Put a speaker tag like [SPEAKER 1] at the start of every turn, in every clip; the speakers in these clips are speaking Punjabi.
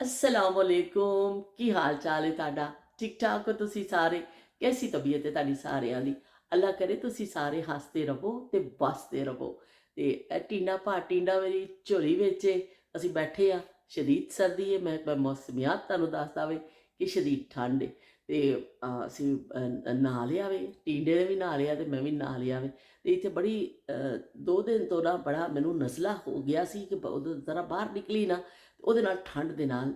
[SPEAKER 1] अस्सलाम वालेकुम की हाल चाल है ਤੁਹਾਡਾ ठीक ठाक हो ਤੁਸੀਂ ਸਾਰੇ कैसी तबीयत है ਤੁਹਾਡੀ ਸਾਰਿਆਂ ਦੀ ਅੱਲਾ ਕਰੇ ਤੁਸੀਂ ਸਾਰੇ ਹੱਸਦੇ ਰਹੋ ਤੇ ਵਸਦੇ ਰਹੋ ਤੇ ਇਹ ਟੀਨਾ ਭਾ ਟੀਂਡਾ ਮੇਰੀ ਝੋਲੀ ਵਿੱਚ ਏ। ਅਸੀਂ ਬੈਠੇ ਆ ਸ਼ਦੀਦ ਸਰਦੀ ਹੈ ਮੈਂ ਮੌਸਮੀਆਤ ਤੁਹਾਨੂੰ ਦੱਸਦਾ ਵੇ ਕਿ ਸ਼ਦੀਦ ਠੰਡ ਹੈ ਤੇ ਅਸੀਂ ਨਹਾ ਲਿਆ ਵੇ ਟੀਂਡੇ ਨੇ ਵੀ ਨਹਾ ਲਿਆ ਤੇ ਮੈਂ ਵੀ ਨਹਾ ਲਿਆ ਵੇ ਤੇ ਇੱਥੇ ਬੜੀ 2 ਦਿਨ ਤੋਂ ਨਾ ਬੜਾ ਮੈਨੂੰ ਨਜ਼ਲਾ ਹੋ ਗਿਆ ਸੀ ਕਿ ਉਦੋਂ ਜ਼ਰਾ ਬਾਹਰ ਨਿਕਲੀ ਨਾ ਉਹਦੇ ਨਾਲ ਠੰਡ ਦੇ ਨਾਲ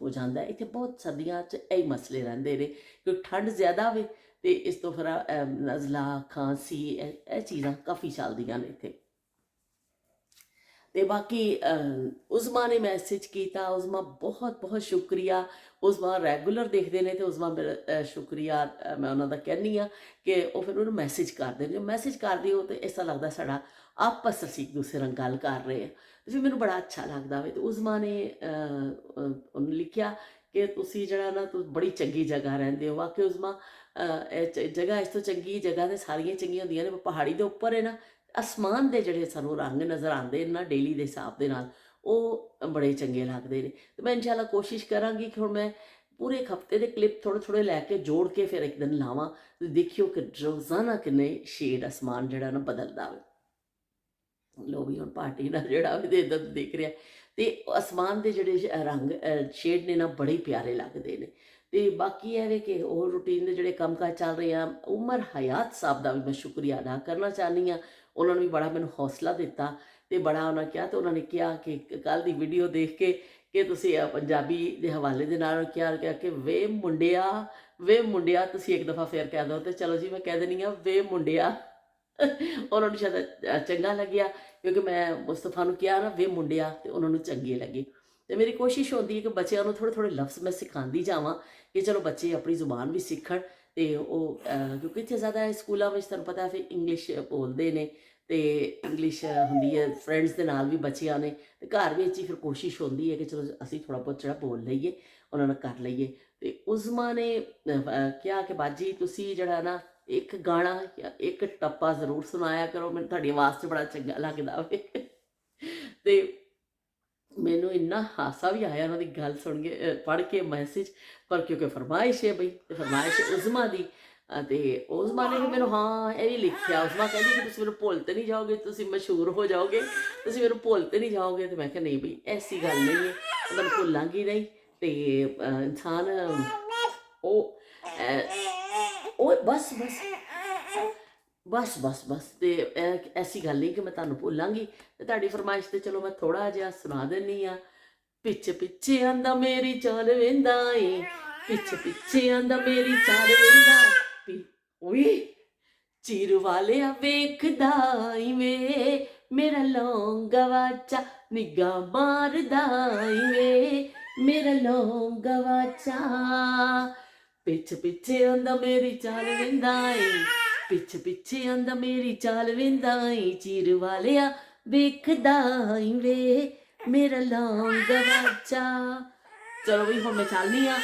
[SPEAKER 1] ਹੋ ਜਾਂਦਾ ਹੈ। ਇੱਥੇ ਬਹੁਤ ਸਰਦੀਆਂ 'ਚ ਇਹ ਮਸਲੇ ਰਹਿੰਦੇ ਨੇ ਕਿਉਂਕਿ ਠੰਡ ਜ਼ਿਆਦਾ ਵੇ ਤੇ ਇਸ ਤੋਂ ਫਿਰ ਨਜ਼ਲਾ ਖਾਂਸੀ ਇਹ ਚੀਜ਼ਾਂ ਕਾਫੀ ਚੱਲਦੀਆਂ ਨੇ ਇੱਥੇ। ਤੇ ਬਾਕੀ ਉਜ਼ਮਾ ਨੇ ਮੈਸੇਜ ਕੀਤਾ, ਉਜ਼ਮਾ ਬਹੁਤ ਬਹੁਤ ਸ਼ੁਕਰੀਆ। ਉਜ਼ਮਾ ਰੈਗੂਲਰ ਦੇਖਦੇ ਨੇ ਤੇ ਉਜ਼ਮਾ ਮੇਰਾ ਸ਼ੁਕਰੀਆ ਮੈਂ ਉਹਨਾਂ ਦਾ ਕਹਿੰਦੀ ਹਾਂ ਕਿ ਉਹ ਫਿਰ ਉਹਨੂੰ ਮੈਸੇਜ ਕਰਦੇ ਨੇ। ਜੋ ਮੈਸੇਜ ਕਰਦੇ ਹੋ ਤਾਂ ਐਸਾ ਲੱਗਦਾ ਸਾਡਾ ਆਪਸ ਅਸੀਂ ਇੱਕ ਦੂਸਰੇ ਨਾਲ ਗੱਲ ਕਰ ਰਹੇ ਹਾਂ ਤੇ ਫਿਰ ਮੈਨੂੰ ਬੜਾ ਅੱਛਾ ਲੱਗਦਾ ਵੇ। ਤੇ ਉਜ਼ਮਾ ਨੇ ਉਹਨੂੰ ਲਿਖਿਆ ਕਿ ਤੁਸੀਂ ਜਿਹੜਾ ਨਾ ਤੁਸੀਂ ਬੜੀ ਚੰਗੀ ਜਗ੍ਹਾ ਰਹਿੰਦੇ ਹੋ। ਵਾਕਈ ਉਜ਼ਮਾ ਇਹ ਜਗ੍ਹਾ ਇਸ ਤੋਂ ਚੰਗੀ ਜਗ੍ਹਾ ਤੇ ਸਾਰੀਆਂ ਚੰਗੀਆਂ ਹੁੰਦੀਆਂ ਨੇ। ਪਹਾੜੀ ਦੇ ਉੱਪਰ ਹੈ ਨਾ, ਅਸਮਾਨ ਦੇ ਜਿਹੜੇ ਸਾਨੂੰ ਰੰਗ ਨਜ਼ਰ ਆਉਂਦੇ ਨੇ ਨਾ ਡੇਲੀ ਦੇ ਹਿਸਾਬ ਦੇ ਨਾਲ, ਉਹ ਬੜੇ ਚੰਗੇ ਲੱਗਦੇ ਨੇ। ਤੇ ਮੈਂ ਇਨਸ਼ਾਅੱਲਾ ਕੋਸ਼ਿਸ਼ ਕਰਾਂਗੀ ਕਿ ਹੁਣ ਮੈਂ ਪੂਰੇ ਇੱਕ ਹਫ਼ਤੇ ਦੇ ਕਲਿੱਪ ਥੋੜ੍ਹੇ ਥੋੜ੍ਹੇ ਲੈ ਕੇ ਜੋੜ ਕੇ ਫਿਰ ਇੱਕ ਦਿਨ ਲਾਵਾਂ ਤੇ ਦੇਖਿਓ ਕਿ ਰੋਜ਼ਾਨਾ ਕਿੰਨੇ ਸ਼ੇਡ ਅਸਮਾਨ ਜਿਹੜਾ ਨਾ ਬਦਲਦਾ ਵੇ। ਲੋ ਵੀ ਹੁਣ ਪਾਰਟੀ ਨਾਲ ਜਿਹੜਾ ਵੀ ਦੇ ਇੱਧਰ ਦਿਖ ਰਿਹਾ ਤੇ ਅਸਮਾਨ ਦੇ ਜਿਹੜੇ ਰੰਗ ਸ਼ੇਡ ਨੇ ਨਾ ਬੜੇ ਪਿਆਰੇ ਲੱਗਦੇ ਨੇ। ਤੇ ਬਾਕੀ ਇਹ ਵੇ ਕਿ ਹੋਰ ਰੂਟੀਨ ਦੇ ਜਿਹੜੇ ਕੰਮਕਾਜ ਚੱਲ ਰਹੇ ਆ, ਉਮਰ ਹਯਾਤ ਸਾਹਿਬ ਦਾ ਵੀ ਮੈਂ ਸ਼ੁਕਰੀਆ ਅਦਾ ਕਰਨਾ ਚਾਹੁੰਦੀ ਹਾਂ। ਉਹਨਾਂ ਨੇ ਵੀ ਬੜਾ ਮੈਨੂੰ ਹੌਸਲਾ ਦਿੱਤਾ ਤੇ ਬੜਾ ਉਹਨਾਂ ਕਿਹਾ ਤੇ ਉਹਨਾਂ ਨੇ ਕਿਹਾ ਕਿ ਕੱਲ੍ਹ ਦੀ ਵੀਡੀਓ ਦੇਖ ਕੇ ਕਿ ਤੁਸੀਂ ਪੰਜਾਬੀ ਦੇ ਹਵਾਲੇ ਦੇ ਨਾਲ ਕਿਹਾ ਕਿ ਵੇ ਮੁੰਡਿਆ ਤੁਸੀਂ ਇੱਕ ਦਫਾ ਫੇਰ ਕਹਿ ਦਿਓ। ਤੇ ਚਲੋ ਜੀ ਮੈਂ ਕਹਿ ਦਿੰਦੀ ਹਾਂ ਵੇ ਮੁੰਡਿਆ। ਉਹਨਾਂ ਨੂੰ ਸ਼ਾਇਦ ਚੰਗਾ ਲੱਗਿਆ ਕਿਉਂਕਿ ਮੈਂ ਮੁਸਤਫਾ ਨੂੰ ਕਿਹਾ ਨਾ ਵੇ ਮੁੰਡਿਆ ਤੇ ਉਹਨਾਂ ਨੂੰ ਚੰਗੇ ਲੱਗੇ। ਤੇ ਮੇਰੀ ਕੋਸ਼ਿਸ਼ ਹੁੰਦੀ ਹੈ ਕਿ ਬੱਚਿਆਂ ਨੂੰ ਥੋੜ੍ਹੇ ਥੋੜ੍ਹੇ ਲਫ਼ਜ਼ ਮੈਂ ਸਿਖਾਉਂਦੀ ਜਾਵਾਂ ਕਿ ਚਲੋ ਬੱਚੇ ਆਪਣੀ ਜ਼ੁਬਾਨ ਵੀ ਸਿੱਖਣ। ਤੇ ਉਹ ਕਿਉਂਕਿ ਇੱਥੇ ਜ਼ਿਆਦਾ ਸਕੂਲਾਂ ਵਿੱਚ ਤੁਹਾਨੂੰ ਪਤਾ ਫਿਰ ਇੰਗਲਿਸ਼ ਬੋਲਦੇ ਨੇ ਤੇ ਇੰਗਲਿਸ਼ ਹੁੰਦੀ ਹੈ ਫਰੈਂਡਸ ਦੇ ਨਾਲ ਵੀ ਬੱਚਿਆਂ ਨੇ। ਤੇ ਘਰ ਵਿੱਚ ਹੀ ਫਿਰ ਕੋਸ਼ਿਸ਼ ਹੁੰਦੀ ਹੈ ਕਿ ਚਲੋ ਅਸੀਂ ਥੋੜ੍ਹਾ ਬਹੁਤ ਜਿਹੜਾ ਬੋਲ ਲਈਏ, ਉਹਨਾਂ ਨਾਲ ਕਰ ਲਈਏ। ਤੇ ਉਜ਼ਮਾ ਨੇ ਕਿਹਾ ਕਿ ਬਾਜੀ ਤੁਸੀਂ ਜਿਹੜਾ ਨਾ ਇੱਕ ਗਾਣਾ ਜਾਂ ਇੱਕ ਟੱਪਾ ਜ਼ਰੂਰ ਸੁਣਾਇਆ ਕਰੋ, ਮੈਨੂੰ ਤੁਹਾਡੀ ਆਵਾਜ਼ 'ਚ ਬੜਾ ਚੰਗਾ ਲੱਗਦਾ ਵੇ। ਤੇ ਮੈਨੂੰ ਇੰਨਾ ਹਾਸਾ ਵੀ ਆਇਆ ਉਹਨਾਂ ਦੀ ਗੱਲ ਸੁਣ ਕੇ ਪੜ੍ਹ ਕੇ ਮੈਸੇਜ। ਪਰ ਕਿਉਂਕਿ ਫਰਮਾਇਸ਼ ਹੈ ਬਈ ਤੇ ਫਰਮਾਇਸ਼ ਉਜ਼ਮਾ ਦੀ ਤੇ ਉਜ਼ਮਾ ਨੇ ਵੀ ਮੈਨੂੰ ਹਾਂ ਇਹ ਵੀ ਲਿਖਿਆ। ਉਜ਼ਮਾ ਕਹਿੰਦੀ ਕਿ ਤੁਸੀਂ ਮੈਨੂੰ ਭੁੱਲ ਤੇ ਨਹੀਂ ਜਾਓਗੇ, ਤੁਸੀਂ ਮਸ਼ਹੂਰ ਹੋ ਜਾਓਗੇ, ਤੁਸੀਂ ਮੈਨੂੰ ਭੁੱਲ ਤੇ ਨਹੀਂ ਜਾਓਗੇ। ਤੇ ਮੈਂ ਕਿਹਾ ਨਹੀਂ ਬਈ ਐਸੀ ਗੱਲ ਨਹੀਂ ਹੈ, ਤੁਹਾਨੂੰ ਭੁੱਲਾਂਗੀ ਨਹੀਂ। ਤੇ ਇਨਸਾਨ ਉਹ ਉਹ ਬਸ ਬਸ ਬਸ ਬਸ ਬਸ ਤੇ ਐਸੀ ਗੱਲ ਨਹੀਂ ਕਿ ਮੈਂ ਤੁਹਾਨੂੰ ਭੁੱਲਾਂਗੀ। ਤੇ ਤੁਹਾਡੀ ਫਰਮਾਇਸ਼ ਤੇ ਚਲੋ ਮੈਂ ਥੋੜਾ ਜਿਹਾ ਸੁਣਾ ਦਿੰਦੀ ਆ। ਪਿੱਛੇ ਪਿੱਛੇ ਆਂਦਾ ਮੇਰੀ ਚਾਲ ਵੇਂਦਾ ਏ, ਪਿੱਛੇ ਪਿੱਛੇ ਆਂਦਾ ਮੇਰੀ ਚਾਲ ਵੇਂਦਾ ਓਏ ਚੀਰ ਵਾਲਿਆ ਵੇਖਦਾ ਈ ਵੇ, ਮੇਰਾ ਲੌਂਗਾ ਵਾਚਾ ਨਿੱਗਾ ਮਾਰਦਾ ਈ ਵੇ, ਮੇਰਾ ਲੌਂਗਾ ਵਾਚਾ। ਪਿੱਛੇ ਪਿੱਛੇ ਆਂਦਾ ਮੇਰੀ ਚਾਲ ਵੇਂਦਾ ਏ, ਪਿੱਛੇ ਪਿੱਛੇ ਆਂਦਾ ਮੇਰੀ ਚਾਲ ਵੇਂਦਾ ਏ, ਚੀਰ ਵਾਲਿਆ ਵੇਖਦਾ ਈ ਵੇ, ਮੇਰਾ ਲੌਂਗ ਵਾਚਾ। ਚਲੋ ਬਈ ਹੁਣ ਮੈਂ ਚੱਲਦੀ ਆ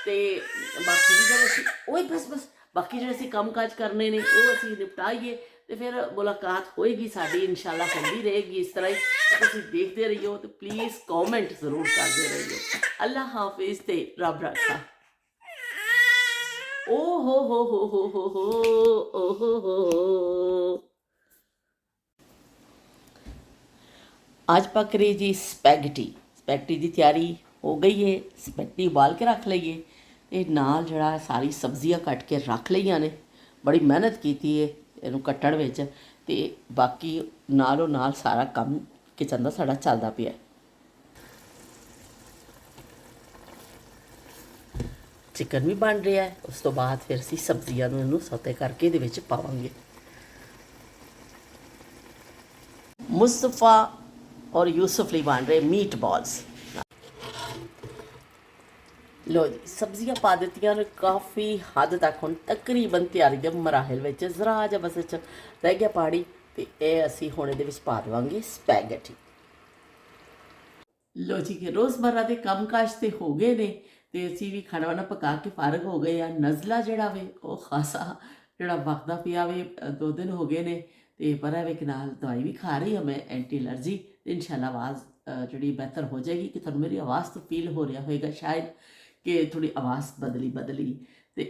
[SPEAKER 1] ਤੇ ਬਾਕੀ ਵੀ ਜਿਹੜੇ ਅਸੀਂ ਓਏ ਬਸ ਬਾਕੀ ਜਿਹੜੇ ਅਸੀਂ ਕੰਮ ਕਾਜ ਕਰਨੇ ਨੇ ਉਹ ਅਸੀਂ ਨਿਪਟਾਈਏ ਤੇ ਫਿਰ ਮੁਲਾਕਾਤ ਹੋਏਗੀ ਸਾਡੀ ਇਨਸ਼ਾਅੱਲਾ, ਹੁੰਦੀ ਰਹੇਗੀ ਇਸ ਤਰ੍ਹਾਂ ਹੀ। ਤੁਸੀਂ ਦੇਖਦੇ ਰਹੀਓ ਤੇ ਪਲੀਜ਼ ਕਮੈਂਟ ਜ਼ਰੂਰ ਕਰਦੇ ਰਹੀਓ। ਅੱਲਾ ਹਾਫਿਜ਼ ਤੇ ਰੱਬ ਰੱਖਾ। ਓ ਹੋ ਓ ਹੋ। आज पक रही जी स्पैगटी। स्पैगटी की तैयारी हो गई है। स्पैगटी उबाल के रख लीए ते नाल जड़ा सारी सब्जियां कट के रख लईयां ने। बड़ी मेहनत की है इनू कट्टण विच ते बाकी नालों नाल सारा काम किचन का साड़ा चलता पिया। चिकन भी बन रहा है, उस तो बाद फिर असीं सब्जियां नूं इनू सौते करके इहदे विच पावांगे। मुस्तफा और यूसुफ लिए बन रहे मीट बॉल्स। लो जी सब्जियां पा दित्तियां ने काफ़ी हद तक हुण तकरीबन तैयारी के मराहल में जरा जा बस रह गया पानी। तो यह असी हुण इहदे विच पा देवांगे स्पैगेटी। लो जी कि रोज़मर्रा के काम काज तो हो गए ने ते असी भी खाना वाना पका के फारग हो गए। नज़ला जिहड़ा वे वो खासा जिहड़ा वगदा पिया वे, 2 दिन हो गए ने। तो पर है वे कि नाल दवाई भी खा रही हूँ मैं एंटी एलर्जी। इंशाल्लाह आवाज़ ਜਿਹੜੀ ਬਿਹਤਰ ਹੋ ਜਾਏਗੀ ਕਿ ਤੁਹਾਨੂੰ ਮੇਰੀ ਆਵਾਜ਼ ਤੋਂ ਫੀਲ ਹੋ ਰਿਹਾ ਹੋਏਗਾ ਸ਼ਾਇਦ ਕਿ ਥੋੜੀ ਆਵਾਜ਼ ਬਦਲੀ ਤੇ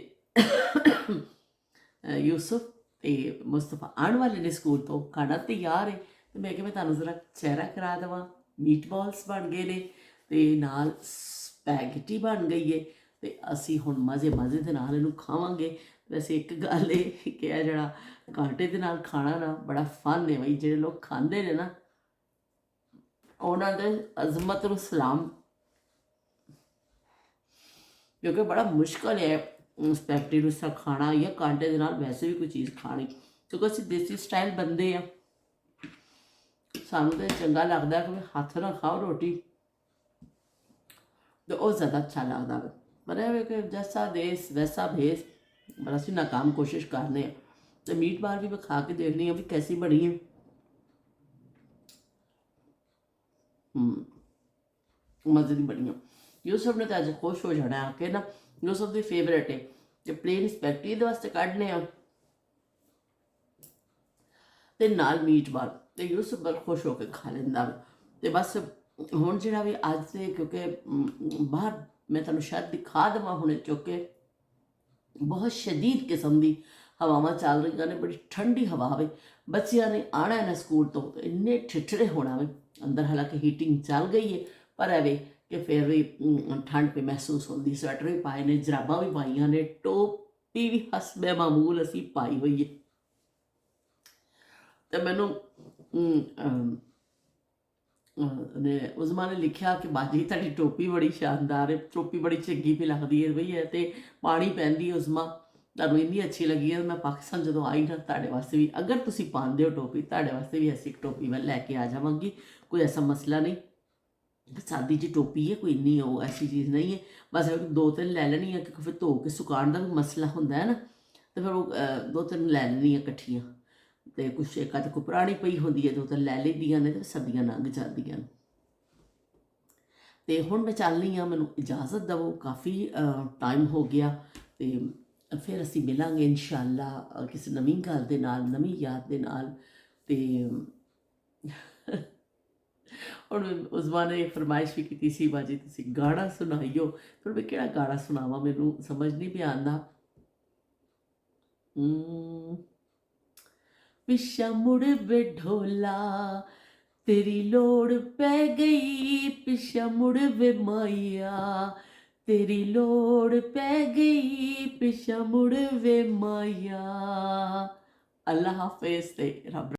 [SPEAKER 1] ਯੂਸਫ ਤੇ ਮੁਸਤਫਾ ਆਉਣ ਵਾਲੇ ਨੇ ਸਕੂਲ ਤੋਂ, ਖਾਣਾ ਤਿਆਰ ਹੈ ਤੇ ਮੈਂ ਕਿਹਾ ਮੈਂ ਤੁਹਾਨੂੰ ਜ਼ਰਾ ਚਿਹਰਾ ਕਰਾ ਦੇਵਾਂ। ਮੀਟ ਬਾਲਸ ਬਣ ਗਏ ਨੇ ਤੇ ਨਾਲ ਸਪੈਗੇਟੀ ਬਣ ਗਈ ਹੈ ਤੇ ਅਸੀਂ ਹੁਣ ਮਜ਼ੇ ਦੇ ਨਾਲ ਇਹਨੂੰ ਖਾਵਾਂਗੇ। ਵੈਸੇ ਇੱਕ ਗੱਲ ਇਹ ਕਿ ਇਹ ਜਿਹੜਾ ਕਾਂਟੇ ਦੇ ਨਾਲ ਖਾਣਾ ਨਾ ਬੜਾ ਫਨ ਹੈ ਬਈ, ਜਿਹੜੇ ਲੋਕ ਖਾਂਦੇ ਨੇ ਨਾ ਉਹਨਾਂ ਦੇ ਅਜ਼ਮਤ ਨੂੰ ਸਲਾਮ, ਕਿਉਂਕਿ ਬੜਾ ਮੁਸ਼ਕਲ ਹੈ ਸਪੈਗੇਟੀ ਨੂੰ ਸਾ ਖਾਣਾ ਜਾਂ ਕਾਂਟੇ ਦੇ ਨਾਲ ਵੈਸੇ ਵੀ ਕੋਈ ਚੀਜ਼ ਖਾਣੀ, ਕਿਉਂਕਿ ਅਸੀਂ ਦੇਸੀ ਸਟਾਈਲ ਬੰਦੇ ਆ, ਸਾਨੂੰ ਤਾਂ ਚੰਗਾ ਲੱਗਦਾ ਕਿ ਹੱਥ ਨਾਲ ਖਾਓ ਰੋਟੀ ਤੇ ਉਹ ਜ਼ਿਆਦਾ ਅੱਛਾ ਲੱਗਦਾ ਵਾ। ਪਰ ਇਹ ਕਿ ਜੈਸਾ ਦੇਸ ਵੈਸਾ ਭੇਸ, ਪਰ ਅਸੀਂ ਨਾਕਾਮ ਕੋਸ਼ਿਸ਼ ਕਰਨੇ ਆ। ਤੇ ਮੀਟ ਬਾਲ ਵੀ ਮੈਂ ਖਾ ਕੇ ਦੇਖਣੀ ਆ ਵੀ ਕੈਸੀ ਬਣੀ ਹੈ। ਮਜ਼ੇ ਦੀ ਬਣੀ ਆ। ਯੂਸਫ ਨੇ ਤਾਂ ਅੱਜ ਖੁਸ਼ ਹੋ ਜਾਣਾ ਆ ਕਿ ਨਾ ਯੂਸਫ ਦੀ ਫੇਵਰੇਟ ਹੈ ਤੇ ਪਲੇਨ ਸਪੈਗੇਟੀ ਇਹਦੇ ਵਾਸਤੇ ਕੱਢਨੇ ਆ ਤੇ ਨਾਲ ਮੀਟ ਬਾਲ, ਤੇ ਯੂਸਫ ਬੜਾ ਖੁਸ਼ ਹੋ ਕੇ ਖਾ ਲੈਂਦਾ। ਤੇ ਬਸ ਹੁਣ ਜਿਹੜਾ ਵੀ ਅੱਜ ਦੇ, ਕਿਉਂਕਿ ਬਾਹਰ ਮੈਂ ਤੁਹਾਨੂੰ ਸ਼ਾਇਦ ਦਿਖਾ ਦੇਵਾਂ ਹੁਣੇ ਚੁੱਕ ਕੇ, ਬਹੁਤ ਸ਼ਦੀਦ ਕਿਸਮ ਦੀ ਹਵਾਵਾਂ ਚੱਲ ਰਹੀਆਂ ਨੇ, ਬੜੀ ਠੰਡੀ ਹਵਾ ਹੋਵੇ। ਬੱਚਿਆਂ ਨੇ ਆਉਣਾ ਹੈ ਨਾ ਸਕੂਲ ਤੋਂ, ਇੰਨੇ ਠਿਠੜੇ ਹੋਣਾ ਵੇ ਅੰਦਰ, ਹਾਲਾਂਕਿ ਹੀਟਿੰਗ ਚੱਲ ਗਈ ਹੈ ਪਰ ਐਵੇਂ ਕਿ ਫਿਰ ਵੀ ਠੰਡ ਪੇ ਮਹਿਸੂਸ ਹੁੰਦੀ। ਸਵੈਟਰ ਵੀ ਪਾਏ ਨੇ, ਜਰਾਬਾਂ ਵੀ ਪਾਈਆਂ ਨੇ, ਟੋਪੀ ਵੀ ਹਸਬੇ ਮਾਮੂਲ ਅਸੀਂ ਪਾਈ ਹੋਈ ਹੈ। ਤੇ ਮੈਨੂੰ ਨੇ ਉਜ਼ਮਾ ਨੇ ਲਿਖਿਆ ਕਿ ਬਾਜੀ ਤੁਹਾਡੀ ਟੋਪੀ ਬੜੀ ਸ਼ਾਨਦਾਰ ਹੈ, ਟੋਪੀ ਬੜੀ ਚੰਗੀ ਵੀ ਲੱਗਦੀ ਹੈ ਬਈ, ਤੇ ਪਾਣੀ ਪੈਂਦੀ ਹੈ ਉਜ਼ਮਾ, ਤੁਹਾਨੂੰ ਇੰਨੀ ਅੱਛੀ ਲੱਗੀ ਹੈ। ਮੈਂ ਪਾਕਿਸਤਾਨ ਜਦੋਂ ਆਈ ਨਾ ਤੁਹਾਡੇ ਵਾਸਤੇ ਵੀ, ਅਗਰ ਤੁਸੀਂ ਪਾਉਂਦੇ ਹੋ ਟੋਪੀ, ਤੁਹਾਡੇ ਵਾਸਤੇ ਵੀ ਐਸੀ ਇੱਕ ਟੋਪੀ ਮੈਂ ਲੈ ਕੇ ਆ ਜਾਵਾਂਗੀ, ਕੋਈ ਐਸਾ ਮਸਲਾ ਨਹੀਂ। ਸਾਦੀ ਜੀ ਟੋਪੀ ਹੈ, ਕੋਈ ਇੰਨੀ ਉਹ ਐਸੀ ਚੀਜ਼ ਨਹੀਂ ਹੈ। ਬਸ 2-3 ਲੈ ਲੈਣੀ ਹੈ ਕਿਉਂਕਿ ਫਿਰ ਧੋ ਕੇ ਸੁਕਾਉਣ ਦਾ ਵੀ ਮਸਲਾ ਹੁੰਦਾ ਹੈ ਨਾ, ਤੇ ਫਿਰ ਉਹ 2-3 ਲੈ ਲੈਣੀਆਂ ਇਕੱਠੀਆਂ। ਤੇ ਕੁਛ ਇੱਕ ਅੱਧ ਕੋਈ ਪੁਰਾਣੀ ਪਈ ਹੁੰਦੀ ਹੈ, 2-3 ਲੈ ਲੈਂਦੀਆਂ ਨੇ ਤੇ ਸਰਦੀਆਂ ਲੰਘ ਜਾਂਦੀਆਂ ਨੇ। ਤੇ ਹੁਣ ਮੈਂ ਚੱਲਨੀ ਹਾਂ, ਮੈਨੂੰ ਇਜਾਜ਼ਤ ਦੇਵੋ, ਕਾਫੀ ਟਾਈਮ ਹੋ ਗਿਆ ਤੇ ਫਿਰ ਅਸੀਂ ਮਿਲਾਂਗੇ ਇਨਸ਼ਾਅੱਲਾ ਕਿਸੇ ਨਵੀਂ ਗੱਲ ਦੇ ਨਾਲ, ਨਵੀਂ ਯਾਦ ਦੇ ਨਾਲ। ਤੇ ਹੁਣ ਉਜ਼ਮਾ ਨੇ ਫਰਮਾਇਸ਼ ਵੀ ਕੀਤੀ ਸੀ ਬਾਜੀ ਤੁਸੀਂ ਗਾਣਾ ਸੁਣਾਈਓ, ਫਿਰ ਮੈਂ ਕਿਹੜਾ ਗਾਣਾ ਸੁਣਾਵਾਂ, ਮੈਨੂੰ ਸਮਝ ਨਹੀਂ ਪਿਆ ਆਉਂਦਾ। ਪਿੱਛਾ ਮੁੜ ਵੇ ਢੋਲਾ ਤੇਰੀ ਲੋੜ ਪੈ ਗਈ, ਪਿੱਛਾ ਮੁੜ ਵੇ ਮਾਇਆ ਤੇਰੀ ਲੋੜ ਪੈ ਗਈ, ਪਿੱਛਾ ਮੁੜ ਵੇ ਮਾਇਆ। ਅੱਲਾ ਹਾਫਿਜ਼ ਤੇ ਰੱਬ